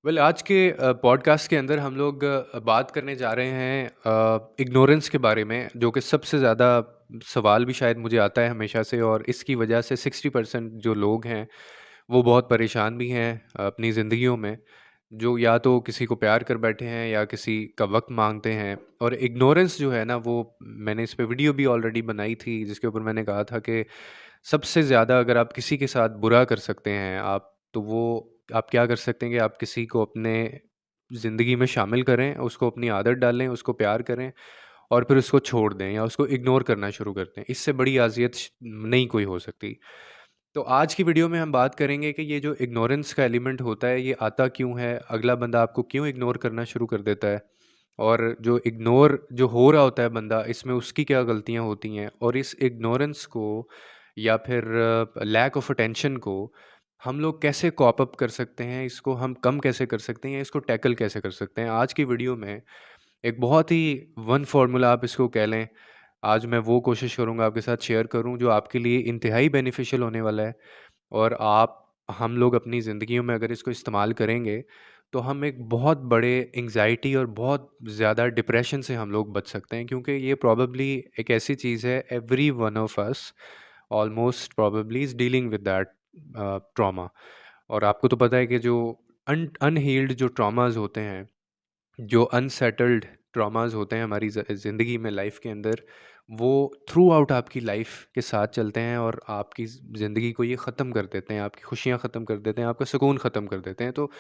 आज के पॉडकास्ट के अंदर हम लोग बात करने जा रहे हैं इग्नोरेंस के बारे में, जो कि सबसे ज़्यादा सवाल भी शायद मुझे आता है हमेशा से, और इसकी वजह से 60% जो लोग हैं वो बहुत परेशान भी हैं अपनी ज़िंदगियों में, जो या तो किसी को प्यार कर बैठे हैं या किसी का वक्त मांगते हैं। और इग्नोरेंस जो है ना, वो मैंने इस पे वीडियो भी ऑलरेडी बनाई थी, जिसके ऊपर मैंने कहा था कि सबसे ज़्यादा अगर आप किसी के साथ बुरा कर सकते हैं आप, तो वो आप क्या कर सकते हैं कि आप किसी को अपने ज़िंदगी में शामिल करें, उसको अपनी आदत डालें, उसको प्यार करें और फिर उसको छोड़ दें या उसको इग्नोर करना शुरू कर दें। इससे बड़ी अज़ियत नहीं कोई हो सकती। तो आज की वीडियो में हम बात करेंगे कि ये जो इग्नोरेंस का एलिमेंट होता है, ये आता क्यों है? अगला बंदा आपको क्यों इग्नोर करना शुरू कर देता है? और जो इग्नोर जो हो रहा होता है बंदा, इसमें उसकी क्या गलतियाँ होती हैं? और इस इग्नोरेंस को या फिर लैक ऑफ अटेंशन को हम लोग कैसे कॉप अप कर सकते हैं? इसको हम कम कैसे कर सकते हैं या इसको टैकल कैसे कर सकते हैं? आज की वीडियो में एक बहुत ही वन फ़ॉर्मूला आप इसको कह लें, आज मैं वो कोशिश करूँगा आपके साथ शेयर करूँ जो आपके लिए इंतहाई बेनिफिशियल होने वाला है। और हम लोग अपनी ज़िंदगियों में अगर इसको इस्तेमाल करेंगे, तो हम एक बहुत बड़े एंग्ज़ायटी और बहुत ज़्यादा डिप्रेशन से हम लोग बच सकते हैं, क्योंकि ये प्रोबेबली एक ऐसी चीज़ है, every one of us almost probably is dealing with that trauma. और आपको तो पता है कि जो अनहील्ड जो ट्रॉमास होते हैं, जो अनसेटल्ड ट्रॉमास होते हैं हमारी ज़िंदगी में, लाइफ के अंदर, वो थ्रू आउट आपकी लाइफ के साथ चलते हैं और आपकी ज़िंदगी को ये ख़त्म कर देते हैं, आपकी खुशियाँ ख़त्म कर देते हैं, आपका सुकून ख़त्म कर देते हैं। तो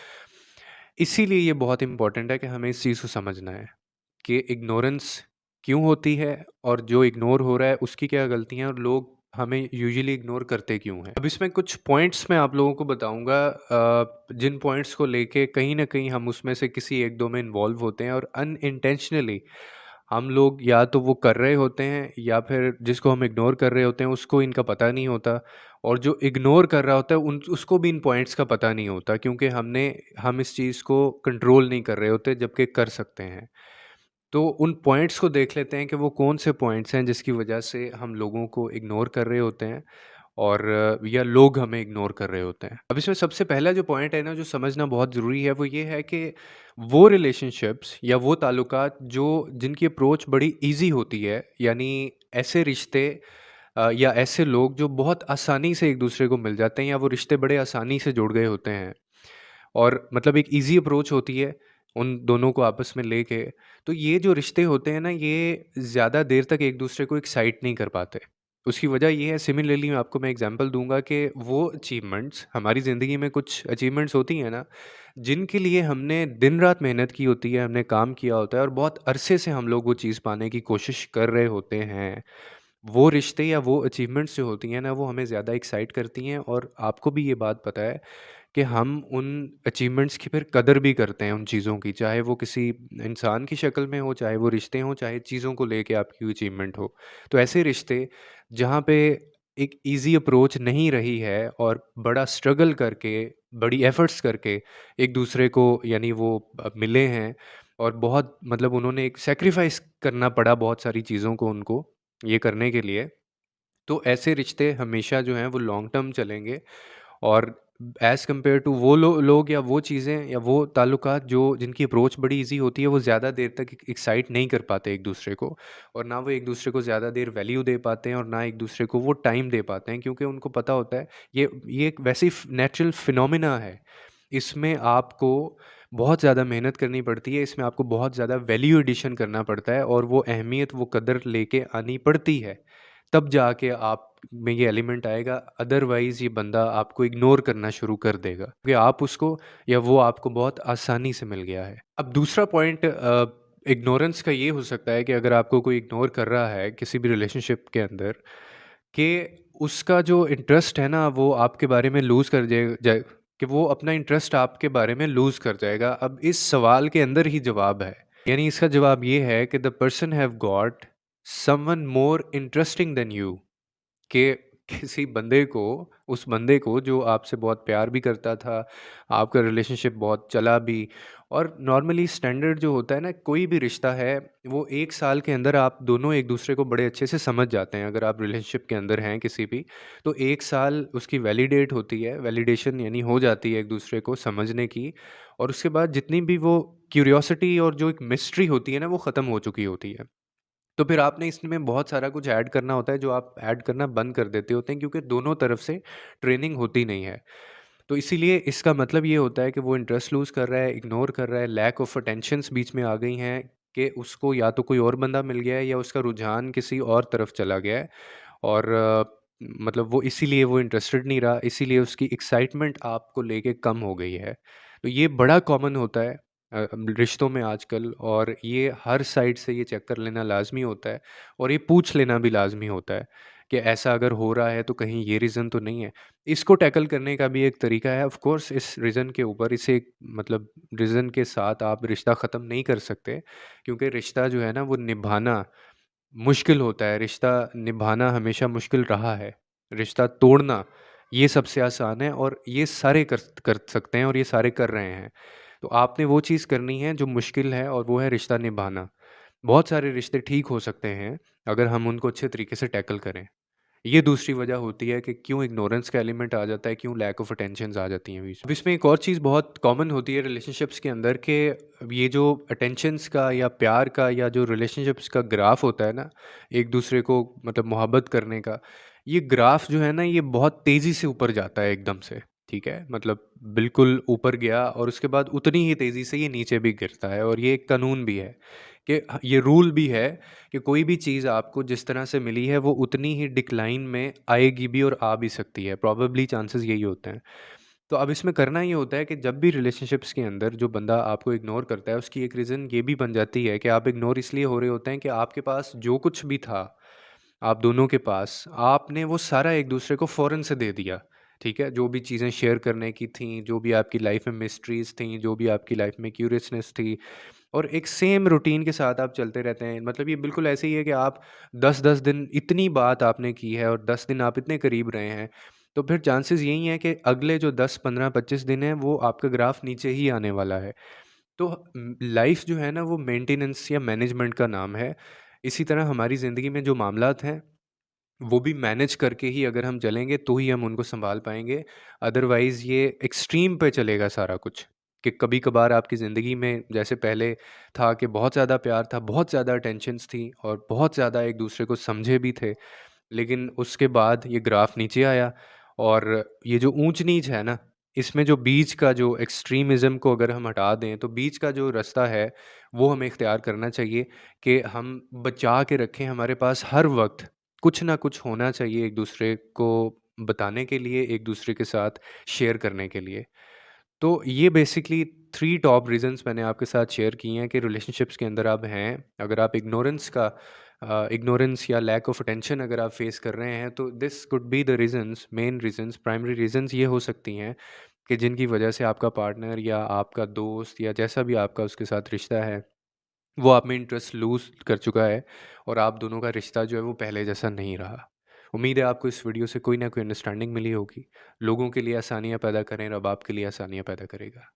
इसीलिए ये बहुत इम्पोर्टेंट है कि हमें इस चीज़ को समझना है कि इग्नोरेंस क्यों होती है और जो इग्नोर हो रहा है उसकी क्या गलतियाँ हैं और लोग हमें यूजुअली इग्नोर करते क्यों हैं। अब इसमें कुछ पॉइंट्स मैं आप लोगों को बताऊंगा, जिन पॉइंट्स को लेके कहीं ना कहीं हम उसमें से किसी एक दो में इन्वॉल्व होते हैं और अनइंटेंशनली हम लोग या तो वो कर रहे होते हैं या फिर जिसको हम इग्नोर कर रहे होते हैं उसको इनका पता नहीं होता, और जो इग्नोर कर रहा होता है उन उसको भी इन पॉइंट्स का पता नहीं होता, क्योंकि हम इस चीज़ को कंट्रोल नहीं कर रहे होते जबकि कर सकते हैं। तो उन पॉइंट्स को देख लेते हैं कि वो कौन से पॉइंट्स हैं जिसकी वजह से हम लोगों को इग्नोर कर रहे होते हैं और या लोग हमें इग्नोर कर रहे होते हैं। अब इसमें सबसे पहला जो पॉइंट है ना, जो समझना बहुत ज़रूरी है, वो ये है कि वो रिलेशनशिप्स या वो ताल्लुकात जो जिनकी अप्रोच बड़ी ईज़ी होती है, यानी ऐसे रिश्ते या ऐसे लोग जो बहुत आसानी से एक दूसरे को मिल जाते हैं या वो रिश्ते बड़े आसानी से जुड़ गए होते हैं, और मतलब एक ईज़ी अप्रोच होती है उन दोनों को आपस में लेके। तो ये जो रिश्ते होते हैं ना, ये ज़्यादा देर तक एक दूसरे को एक्साइट नहीं कर पाते। उसकी वजह ये है, सिमिलरली मैं एग्ज़ाम्पल दूँगा कि वो अचीवमेंट्स हमारी ज़िंदगी में, कुछ अचीवमेंट्स होती हैं ना, जिनके लिए हमने दिन-रात मेहनत की होती है, हमने काम किया होता है और बहुत अरसे से हम लोग वो चीज़ पाने की कोशिश कर रहे होते हैं। वो रिश्ते या वो अचीवमेंट्स जो होती हैं ना, वो हमें ज़्यादा एक्साइट करती हैं, और आपको भी ये बात पता है कि हम उन अचीवमेंट्स की फिर कदर भी करते हैं उन चीज़ों की, चाहे वो किसी इंसान की शक्ल में हो, चाहे वो रिश्ते हों, चाहे चीज़ों को लेके आपकी अचीवमेंट हो। तो ऐसे रिश्ते जहाँ पे एक ईज़ी अप्रोच नहीं रही है और बड़ा स्ट्रगल करके, बड़ी एफ़र्ट्स करके एक दूसरे को, यानी वो मिले हैं और बहुत मतलब उन्होंने एक सैक्रिफ़ाइस करना पड़ा बहुत सारी चीज़ों को उनको ये करने के लिए। तो ऐसे रिश्ते हमेशा जो हैं वो लॉन्ग टर्म चलेंगे, और एज़ कम्पेयर टू वो लोग या वो चीज़ें या वो ताल्लुकात जो जिनकी अप्रोच बड़ी ईज़ी होती है, वो ज़्यादा देर तक एक्साइट नहीं कर पाते एक दूसरे को, और ना वो एक दूसरे को ज़्यादा देर वैल्यू दे पाते हैं और ना एक दूसरे को वो टाइम दे पाते हैं, क्योंकि उनको पता होता है ये एक वैसी नेचुरल फिनोमिना है। इसमें आपको बहुत ज़्यादा मेहनत करनी पड़ती है, इसमें आपको बहुत ज़्यादा वैल्यू एडिशन करना पड़ता है और वो अहमियत, वो कदर लेके आनी पड़ती है। तब जाके आप में ये एलिमेंट आएगा, अदरवाइज़ ये बंदा आपको इग्नोर करना शुरू कर देगा, क्योंकि आप उसको या वो आपको बहुत आसानी से मिल गया है। अब दूसरा पॉइंट इग्नोरेंस का ये हो सकता है कि अगर आपको कोई इग्नोर कर रहा है किसी भी रिलेशनशिप के अंदर, कि उसका जो इंटरेस्ट है ना, वो आपके बारे में लूज़ कर जाए, कि वो अपना इंटरेस्ट आपके बारे में लूज़ कर जाएगा। अब इस सवाल के अंदर ही जवाब है। यानी इसका जवाब ये है कि the person have got someone more interesting than you, कि किसी बंदे को उस बंदे को जो आपसे बहुत प्यार भी करता था, आपका रिलेशनशिप बहुत चला भी, और नॉर्मली स्टैंडर्ड जो होता है ना, कोई भी रिश्ता है, वो 1 साल के अंदर आप दोनों एक-दूसरे को बड़े अच्छे से समझ जाते हैं। अगर आप रिलेशनशिप के अंदर हैं किसी भी, तो 1 साल उसकी वैलिडेट होती है, वैलिडेशन यानी हो जाती है एक-दूसरे को समझने की, और उसके बाद जितनी भी वो क्यूरियोसिटी और जो एक मिस्ट्री होती है ना, वो ख़त्म हो चुकी होती है। तो फिर आपने इसमें बहुत सारा कुछ ऐड करना होता है, जो आप ऐड करना बंद कर देते होते हैं, क्योंकि दोनों तरफ से ट्रेनिंग होती नहीं है। तो इसीलिए इसका मतलब ये होता है कि वो इंटरेस्ट लूज़ कर रहा है, इग्नोर कर रहा है, लैक ऑफ अटेंशन्स बीच में आ गई हैं, कि उसको या तो कोई और बंदा मिल गया है या उसका रुझान किसी और तरफ चला गया है, और मतलब वो इसीलिए वो इंटरेस्टेड नहीं रहा, इसीलिए उसकी एक्साइटमेंट आपको लेके कम हो गई है। तो ये बड़ा कॉमन होता है रिश्तों में आजकल, और ये हर साइड से ये चेक कर लेना लाज़मी होता है, और ये पूछ लेना भी लाज़मी होता है कि ऐसा अगर हो रहा है तो कहीं ये रीज़न तो नहीं है। इसको टैकल करने का भी एक तरीका है, ऑफ़ कोर्स इस रीज़न के ऊपर, इसे मतलब रीज़न के साथ आप रिश्ता ख़त्म नहीं कर सकते, क्योंकि रिश्ता जो है ना वो निभाना मुश्किल होता है, रिश्ता निभाना हमेशा मुश्किल रहा है। रिश्ता तोड़ना ये सबसे आसान है, और ये सारे कर सकते हैं, और ये सारे कर रहे हैं। तो आपने वो चीज़ करनी है जो मुश्किल है, और वो है रिश्ता निभाना। बहुत सारे रिश्ते ठीक हो सकते हैं अगर हम उनको अच्छे तरीके से टैकल करें। ये दूसरी वजह होती है कि क्यों इग्नोरेंस का एलिमेंट आ जाता है, क्यों लैक ऑफ अटेंशन्स आ जाती हैं बीच में। अब इसमें एक और चीज़ बहुत कॉमन होती है रिलेशनशिप्स के अंदर, कि ये जो अटेंशन्स का या प्यार का या जो रिलेशनशिप्स का ग्राफ होता है ना, एक दूसरे को मतलब मोहब्बत करने का, ये ग्राफ जो है ना, ये बहुत तेज़ी से ऊपर जाता है एकदम से, ठीक है? मतलब बिल्कुल ऊपर गया, और उसके बाद उतनी ही तेज़ी से ये नीचे भी गिरता है, और ये एक कानून भी है कि ये रूल भी है कि कोई भी चीज़ आपको जिस तरह से मिली है, वो उतनी ही डिक्लाइन में आएगी भी, और आ भी सकती है। प्रोबेबली चांसेस यही होते हैं। तो अब इसमें करना ये होता है कि जब भी रिलेशनशिप्स के अंदर जो बंदा आपको इग्नोर करता है, उसकी एक रीज़न ये भी बन जाती है कि आप इग्नोर इसलिए हो रहे होते हैं कि आपके पास जो कुछ भी था, आप दोनों के पास, आपने वो सारा एक-दूसरे को फ़ौरन से दे दिया, ठीक है? जो भी चीज़ें शेयर करने की थीं, जो भी आपकी लाइफ़ में मिस्ट्रीज़ थीं, जो भी आपकी लाइफ़ में क्यूरियसनेस थी, और एक सेम रूटीन के साथ आप चलते रहते हैं। मतलब ये बिल्कुल ऐसे ही है कि आप 10-10 दिन इतनी बात आपने की है, और 10 दिन आप इतने करीब रहे हैं, तो फिर चांसेस यही हैं कि अगले जो 10, 15, 25 दिन हैं, वो आपका ग्राफ नीचे ही आने वाला है। तो लाइफ़ जो है ना, वो मेंटेनेंस या मैनेजमेंट का नाम है। इसी तरह हमारी ज़िंदगी में जो मामलात हैं, वो भी मैनेज करके ही अगर हम चलेंगे, तो ही हम उनको सँभाल पाएँगे। अदरवाइज़ ये एक्सट्रीम पे चलेगा सारा कुछ, कि कभी-कभार आपकी ज़िंदगी में जैसे पहले था कि बहुत ज़्यादा प्यार था, बहुत ज़्यादा अटेंशन्स थी, और बहुत ज़्यादा एक-दूसरे को समझे भी थे। लेकिन उसके बाद ये ग्राफ नीचे आया, और ये जो ऊंच-नीच है ना, इसमें जो बीच का जो एक्सट्रीमिज़्म को अगर हम हटा दें, तो बीच का जो रास्ता है, वो हमें इख्तियार करना चाहिए कि हम बचा के रखें। हमारे पास हर वक़्त कुछ ना कुछ होना चाहिए एक-दूसरे को बताने के लिए, एक-दूसरे के साथ शेयर करने के लिए। तो ये बेसिकली 3 टॉप रीज़न्स मैंने आपके साथ शेयर किए हैं कि रिलेशनशिप्स के अंदर आप हैं, अगर आप इग्नोरेंस या लैक ऑफ अटेंशन अगर आप फेस कर रहे हैं, तो this could be the reasons, main reasons, primary reasons ये हो सकती हैं कि जिनकी वजह से आपका पार्टनर या आपका दोस्त या जैसा भी आपका उसके साथ रिश्ता है, वो आप में इंटरेस्ट लूज़ कर चुका है, और आप दोनों का रिश्ता जो है वो पहले जैसा नहीं रहा। उम्मीद है आपको इस वीडियो से कोई ना कोई अंडरस्टैंडिंग मिली होगी। लोगों के लिए आसानियाँ पैदा करें, रब आपके लिए आसानियाँ पैदा करेगा।